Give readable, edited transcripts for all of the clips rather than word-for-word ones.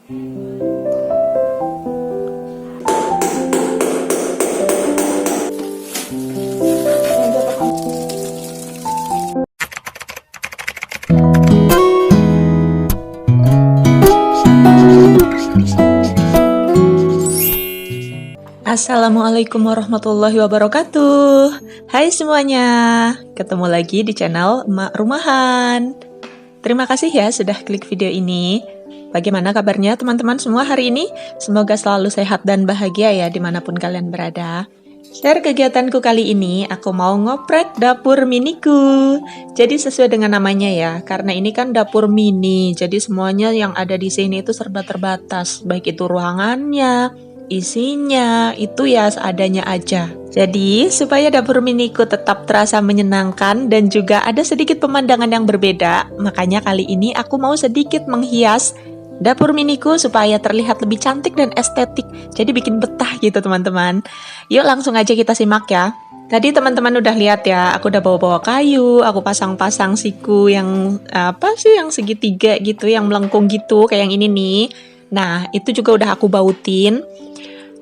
Assalamualaikum warahmatullahi wabarakatuh. Hai semuanya, ketemu lagi di channel Emak Rumahan. Terima kasih ya sudah klik video ini. Bagaimana kabarnya teman-teman semua hari ini? Semoga selalu sehat dan bahagia ya dimanapun kalian berada. Share kegiatanku kali ini, aku mau ngoprek dapur miniku. Jadi sesuai dengan namanya ya, karena ini kan dapur mini, jadi semuanya yang ada di sini itu serba terbatas, baik itu ruangannya, isinya itu ya seadanya aja. Jadi supaya dapur miniku tetap terasa menyenangkan dan juga ada sedikit pemandangan yang berbeda, makanya kali ini aku mau sedikit menghias dapur miniku supaya terlihat lebih cantik dan estetik. Jadi bikin betah gitu teman-teman. Yuk langsung aja kita simak ya. Tadi teman-teman udah lihat ya, aku udah bawa-bawa kayu, aku pasang-pasang siku yang yang segitiga gitu, yang melengkung gitu kayak yang ini nih. Nah, itu juga udah aku bautin.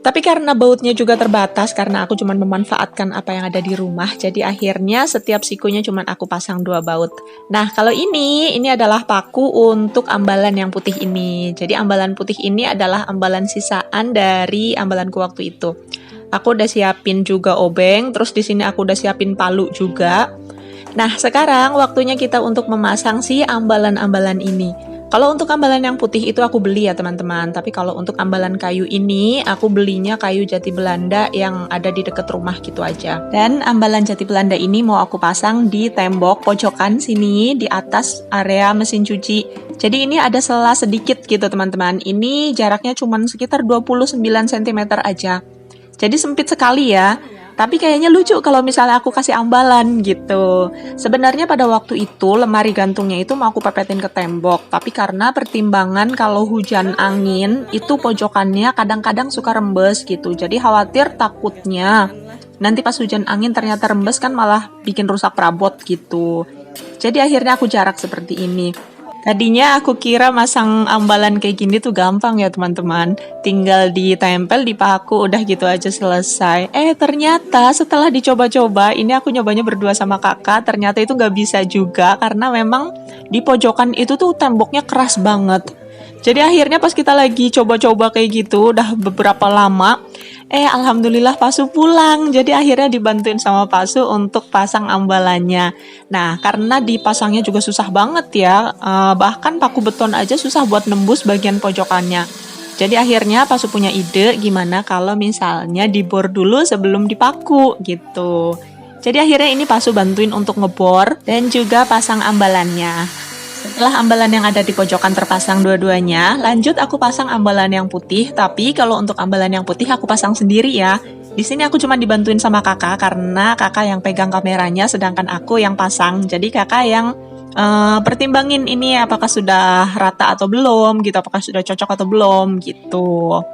Tapi karena bautnya juga terbatas, karena aku cuma memanfaatkan apa yang ada di rumah, jadi akhirnya setiap sikunya cuma aku pasang 2 baut. Nah, kalau ini adalah paku untuk ambalan yang putih ini. Jadi ambalan putih ini adalah ambalan sisaan dari ambalanku waktu itu. Aku udah siapin juga obeng, terus di sini aku udah siapin palu juga. Nah, sekarang waktunya kita untuk memasang si ambalan-ambalan ini. Kalau untuk ambalan yang putih itu aku beli ya teman-teman, tapi kalau untuk ambalan kayu ini aku belinya kayu jati Belanda yang ada di dekat rumah gitu aja. Dan ambalan jati Belanda ini mau aku pasang di tembok pojokan sini di atas area mesin cuci. Jadi ini ada sela sedikit gitu teman-teman. Ini jaraknya cuma sekitar 29 cm aja. Jadi sempit sekali ya. Tapi kayaknya lucu kalau misalnya aku kasih ambalan gitu. Sebenarnya pada waktu itu lemari gantungnya itu mau aku pepetin ke tembok. Tapi karena pertimbangan kalau hujan angin itu pojokannya kadang-kadang suka rembes gitu. Jadi khawatir takutnya nanti pas hujan angin ternyata rembes kan malah bikin rusak perabot gitu. Jadi akhirnya aku jarak seperti ini. Tadinya aku kira masang ambalan kayak gini tuh gampang ya teman-teman. Tinggal ditempel di paku udah gitu aja selesai. Ternyata setelah dicoba-coba, ini aku nyobanya berdua sama kakak, ternyata itu nggak bisa juga karena memang di pojokan itu tuh temboknya keras banget. Jadi akhirnya pas kita lagi coba-coba kayak gitu, udah beberapa lama, alhamdulillah Pasu pulang. Jadi akhirnya dibantuin sama Pasu untuk pasang ambalannya. Nah, karena dipasangnya juga susah banget ya, bahkan paku beton aja susah buat nembus bagian pojokannya. Jadi akhirnya Pasu punya ide gimana kalau misalnya dibor dulu sebelum dipaku gitu. Jadi akhirnya ini Pasu bantuin untuk ngebor dan juga pasang ambalannya. Setelah ambalan yang ada di pojokan terpasang dua-duanya, lanjut aku pasang ambalan yang putih, tapi kalau untuk ambalan yang putih aku pasang sendiri ya. Di sini aku cuma dibantuin sama kakak karena kakak yang pegang kameranya sedangkan aku yang pasang. Jadi kakak yang pertimbangin ini apakah sudah rata atau belum gitu, apakah sudah cocok atau belum gitu.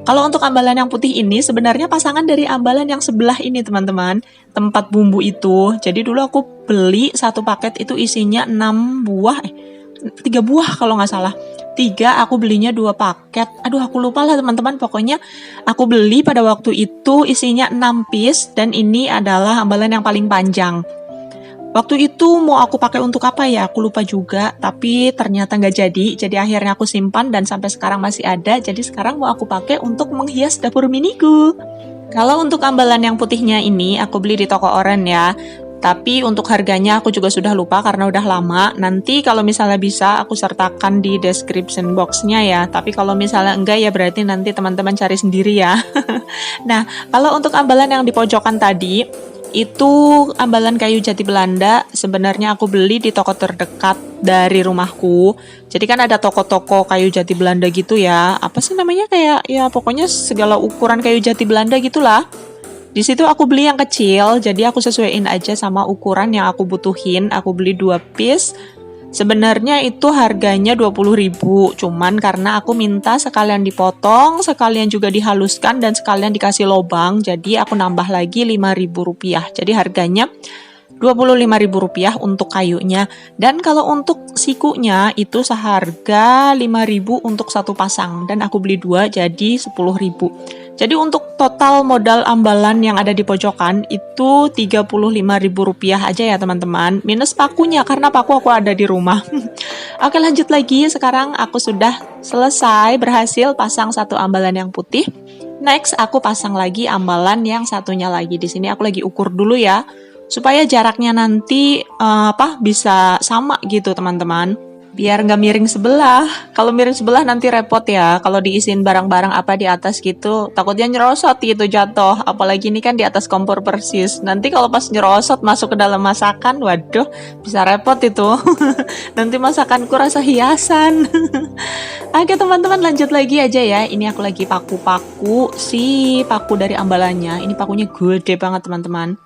Kalau untuk ambalan yang putih ini sebenarnya pasangan dari ambalan yang sebelah ini teman-teman, tempat bumbu itu. Jadi dulu aku beli satu paket itu isinya 6 buah, 3 buah kalau nggak salah. 3 aku belinya 2 paket. Aduh aku lupa lah teman-teman, pokoknya aku beli pada waktu itu isinya 6 piece dan ini adalah ambalan yang paling panjang. Waktu itu mau aku pakai untuk apa ya, aku lupa juga, tapi ternyata nggak jadi. Jadi akhirnya aku simpan dan sampai sekarang masih ada. Jadi sekarang mau aku pakai untuk menghias dapur miniku. Kalau untuk ambalan yang putihnya ini aku beli di toko oren ya. Tapi untuk harganya aku juga sudah lupa karena udah lama. Nanti kalau misalnya bisa aku sertakan di description box-nya ya. Tapi kalau misalnya enggak ya berarti nanti teman-teman cari sendiri ya. Nah, kalau untuk ambalan yang di pojokan tadi, itu ambalan kayu jati Belanda sebenarnya aku beli di toko terdekat dari rumahku. Jadi kan ada toko-toko kayu jati Belanda gitu ya. Apa sih namanya kayak ya pokoknya segala ukuran kayu jati Belanda gitulah. Di situ aku beli yang kecil, jadi aku sesuaiin aja sama ukuran yang aku butuhin. Aku beli 2 piece. Sebenarnya itu harganya 20.000, cuman karena aku minta sekalian dipotong, sekalian juga dihaluskan dan sekalian dikasih lobang, jadi aku nambah lagi 5.000 rupiah. Jadi harganya Rp25.000 untuk kayunya. Dan kalau untuk sikunya itu seharga Rp5.000 untuk satu pasang. Dan aku beli 2 jadi Rp10.000. Jadi untuk total modal ambalan yang ada di pojokan itu Rp35.000 aja ya teman-teman. Minus pakunya karena paku aku ada di rumah. Oke, lanjut lagi. Sekarang aku sudah selesai berhasil pasang satu ambalan yang putih. Next, aku pasang lagi ambalan yang satunya lagi. Di sini aku lagi ukur dulu ya, supaya jaraknya nanti bisa sama gitu teman-teman. Biar nggak miring sebelah. Kalau miring sebelah nanti repot ya. Kalau diisiin barang-barang apa di atas gitu, takutnya nyerosot gitu jatuh. Apalagi ini kan di atas kompor persis. Nanti kalau pas nyerosot masuk ke dalam masakan, waduh, bisa repot itu. Nanti masakanku rasa hiasan. Oke teman-teman, lanjut lagi aja ya. Ini aku lagi paku-paku si paku dari ambalannya. Ini pakunya gede banget teman-teman.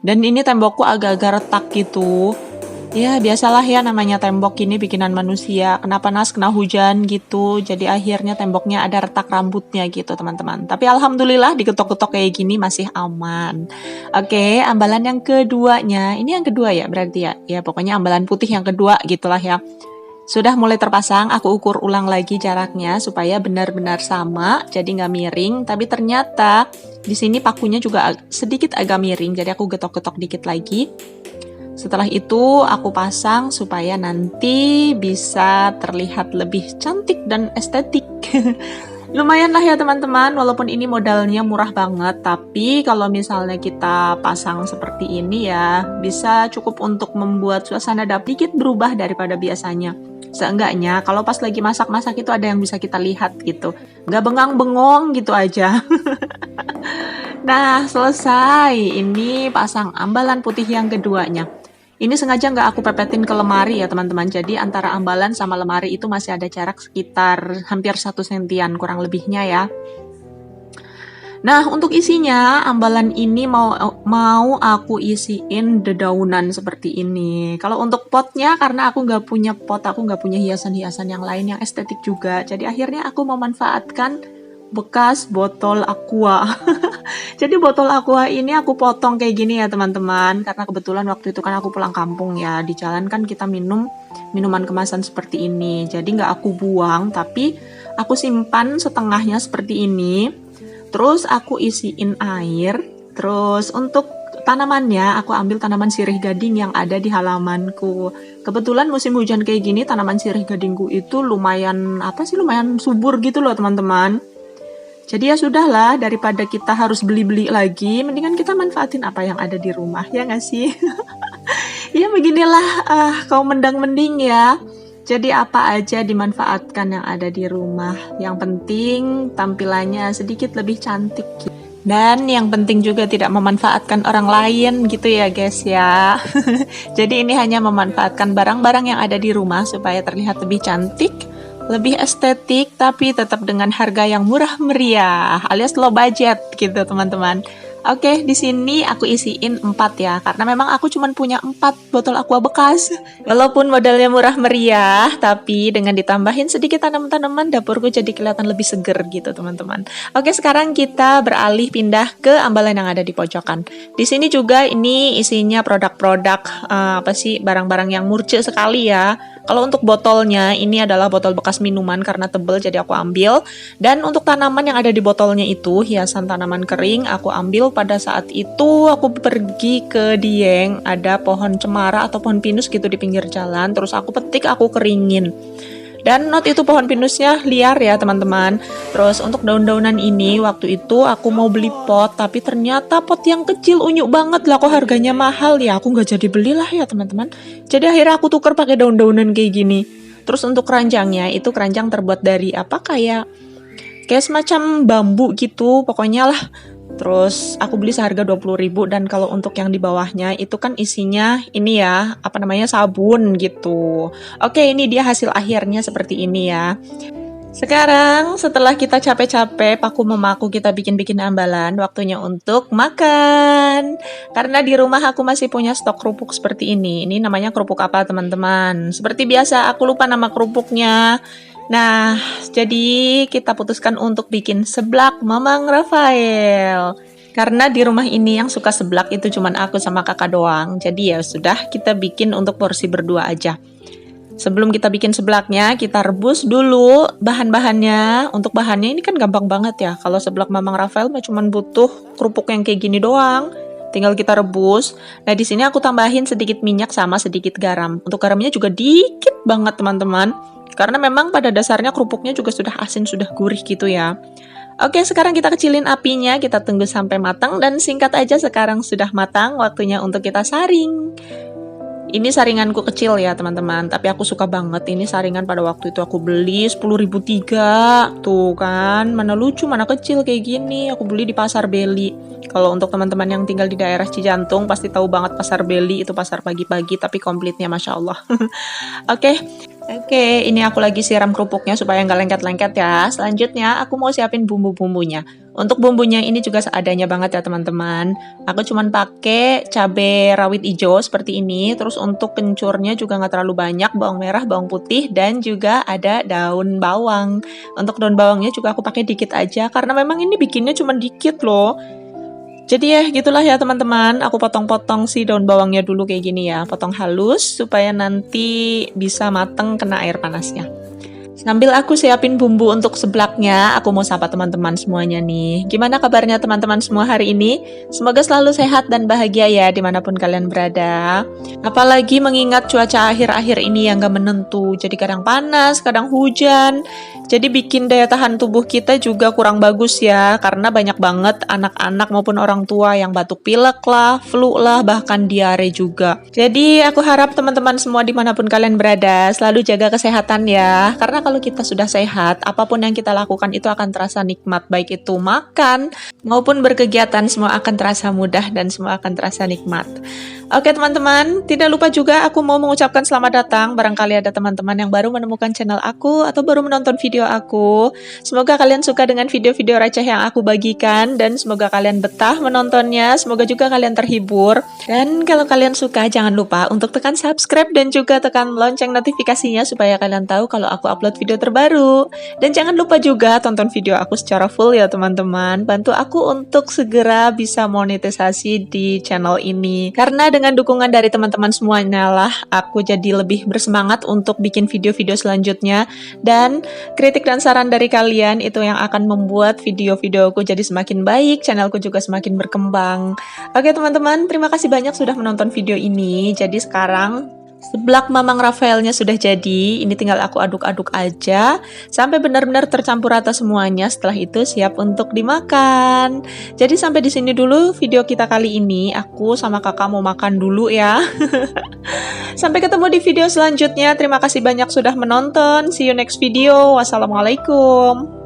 Dan ini tembokku agak-agak retak gitu. Ya biasalah ya, namanya tembok ini bikinan manusia. Kena panas, kena hujan gitu. Jadi akhirnya temboknya ada retak rambutnya gitu teman-teman. Tapi alhamdulillah diketok-ketok kayak gini masih aman. Oke, ambalan yang keduanya. Ini yang kedua ya berarti ya. Ya pokoknya ambalan putih yang kedua gitulah ya. Sudah mulai terpasang, aku ukur ulang lagi jaraknya supaya benar-benar sama, jadi nggak miring. Tapi ternyata di sini pakunya juga sedikit agak miring, jadi aku getok-getok dikit lagi. Setelah itu aku pasang supaya nanti bisa terlihat lebih cantik dan estetik. Lumayan lah ya teman-teman, walaupun ini modalnya murah banget, tapi kalau misalnya kita pasang seperti ini ya, bisa cukup untuk membuat suasana dapur dikit berubah daripada biasanya. Seenggaknya kalau pas lagi masak-masak itu ada yang bisa kita lihat gitu, nggak bengang-bengong gitu aja. Nah, selesai. Ini pasang ambalan putih yang keduanya. Ini sengaja nggak aku pepetin ke lemari ya teman-teman. Jadi antara ambalan sama lemari itu masih ada jarak sekitar hampir 1 sentian kurang lebihnya ya. Nah, untuk isinya ambalan ini mau aku isiin dedaunan seperti ini. Kalau untuk potnya, karena aku nggak punya pot, aku nggak punya hiasan-hiasan yang lain yang estetik juga. Jadi akhirnya aku memanfaatkan bekas botol aqua. Jadi botol aqua ini aku potong kayak gini ya teman-teman, karena kebetulan waktu itu kan aku pulang kampung ya, di jalan kan kita minum minuman kemasan seperti ini. Jadi nggak aku buang, tapi aku simpan setengahnya seperti ini. Terus aku isiin air. Terus untuk tanamannya aku ambil tanaman sirih gading yang ada di halamanku. Kebetulan musim hujan kayak gini tanaman sirih gadingku itu lumayan lumayan subur gitu loh teman-teman. Jadi ya sudahlah, daripada kita harus beli-beli lagi, mendingan kita manfaatin apa yang ada di rumah, ya nggak sih? Ya beginilah kaum mendang-mending ya. Jadi apa aja dimanfaatkan yang ada di rumah. Yang penting tampilannya sedikit lebih cantik. Dan yang penting juga tidak memanfaatkan orang lain gitu ya guys ya. Jadi ini hanya memanfaatkan barang-barang yang ada di rumah supaya terlihat lebih cantik, lebih estetik, tapi tetap dengan harga yang murah meriah alias low budget gitu teman-teman. Oke, di sini aku isiin 4 ya, karena memang aku cuma punya 4 botol aqua bekas. Walaupun modalnya murah meriah, tapi dengan ditambahin sedikit tanaman-tanaman, dapurku jadi kelihatan lebih seger gitu teman-teman. Oke, sekarang kita beralih pindah ke ambalan yang ada di pojokan. Di sini juga ini isinya produk-produk barang-barang yang murce sekali ya. Kalau untuk botolnya, ini adalah botol bekas minuman karena tebel, jadi aku ambil. Dan untuk tanaman yang ada di botolnya itu, hiasan tanaman kering, aku ambil pada saat itu aku pergi ke Dieng, ada pohon cemara atau pohon pinus gitu di pinggir jalan, terus aku petik, aku keringin. Dan not itu pohon pinusnya liar ya teman-teman. Terus untuk daun-daunan ini waktu itu aku mau beli pot, tapi ternyata pot yang kecil unyuk banget lah, kok harganya mahal ya, aku nggak jadi belilah ya teman-teman. Jadi akhirnya aku tuker pakai daun-daunan kayak gini. Terus untuk keranjangnya itu keranjang terbuat dari kayak semacam bambu gitu pokoknya lah. Terus aku beli seharga 20.000, dan kalau untuk yang di bawahnya itu kan isinya ini ya, sabun gitu. Oke, ini dia hasil akhirnya seperti ini ya. Sekarang setelah kita capek-capek paku memaku kita bikin-bikin ambalan, waktunya untuk makan. Karena di rumah aku masih punya stok kerupuk seperti ini. Ini namanya kerupuk apa teman-teman? Seperti biasa aku lupa nama kerupuknya. Nah, jadi kita putuskan untuk bikin seblak Mamang Rafael. Karena di rumah ini yang suka seblak itu cuman aku sama kakak doang. Jadi ya sudah, kita bikin untuk porsi berdua aja. Sebelum kita bikin seblaknya, kita rebus dulu bahan-bahannya. Untuk bahannya ini kan gampang banget ya. Kalau seblak Mamang Rafael mah cuman butuh kerupuk yang kayak gini doang. Tinggal kita rebus. Nah, di sini aku tambahin sedikit minyak sama sedikit garam. Untuk garamnya juga dikit banget, teman-teman. Karena memang pada dasarnya kerupuknya juga sudah asin, sudah gurih gitu ya. Oke, sekarang kita kecilin apinya, kita tunggu sampai matang, dan singkat aja sekarang sudah matang, waktunya untuk kita saring. Ini saringanku kecil ya teman-teman, tapi aku suka banget ini saringan. Pada waktu itu aku beli 10.003, tuh kan, mana lucu, mana kecil kayak gini, aku beli di Pasar Beli. Kalau untuk teman-teman yang tinggal di daerah Cijantung, pasti tahu banget Pasar Beli, itu pasar pagi-pagi, tapi komplitnya Masya Allah. Oke, ini aku lagi siram kerupuknya supaya nggak lengket-lengket ya. Selanjutnya, aku mau siapin bumbu-bumbunya. Untuk bumbunya ini juga seadanya banget ya teman-teman. Aku cuman pakai cabai rawit hijau seperti ini. Terus untuk kencurnya juga nggak terlalu banyak. Bawang merah, bawang putih, dan juga ada daun bawang. Untuk daun bawangnya juga aku pakai dikit aja. Karena memang ini bikinnya cuman dikit loh. Jadi ya gitulah ya teman-teman, aku potong-potong si daun bawangnya dulu kayak gini ya, potong halus supaya nanti bisa mateng kena air panasnya. Sambil aku siapin bumbu untuk seblaknya, aku mau sapa teman-teman semuanya nih. Gimana kabarnya teman-teman semua hari ini? Semoga selalu sehat dan bahagia ya dimanapun kalian berada. Apalagi mengingat cuaca akhir-akhir ini yang gak menentu, jadi kadang panas, kadang hujan. Jadi bikin daya tahan tubuh kita juga kurang bagus ya, karena banyak banget anak-anak maupun orang tua yang batuk pilek lah, flu lah, bahkan diare juga. Jadi aku harap teman-teman semua dimanapun kalian berada, selalu jaga kesehatan ya, karena kalau kita sudah sehat, apapun yang kita lakukan itu akan terasa nikmat, baik itu makan maupun berkegiatan, semua akan terasa mudah dan semua akan terasa nikmat. Oke teman-teman, tidak lupa juga aku mau mengucapkan selamat datang. Barangkali ada teman-teman yang baru menemukan channel aku atau baru menonton video aku. Semoga kalian suka dengan video-video receh yang aku bagikan dan semoga kalian betah menontonnya. Semoga juga kalian terhibur. Dan kalau kalian suka, jangan lupa untuk tekan subscribe dan juga tekan lonceng notifikasinya supaya kalian tahu kalau aku upload video terbaru. Dan jangan lupa juga tonton video aku secara full ya teman-teman. Bantu aku untuk segera bisa monetisasi di channel ini. Karena dengan dukungan dari teman-teman semuanya lah, aku jadi lebih bersemangat untuk bikin video-video selanjutnya. Dan kritik dan saran dari kalian itu yang akan membuat video-videoku jadi semakin baik, channelku juga semakin berkembang. Oke teman-teman, terima kasih banyak sudah menonton video ini. Jadi sekarang seblak Mamang Rafaelnya sudah jadi, ini tinggal aku aduk-aduk aja sampai benar-benar tercampur rata semuanya. Setelah itu siap untuk dimakan. Jadi sampai di sini dulu video kita kali ini. Aku sama kakak mau makan dulu ya. Sampai ketemu di video selanjutnya. Terima kasih banyak sudah menonton. See you next video. Wassalamualaikum.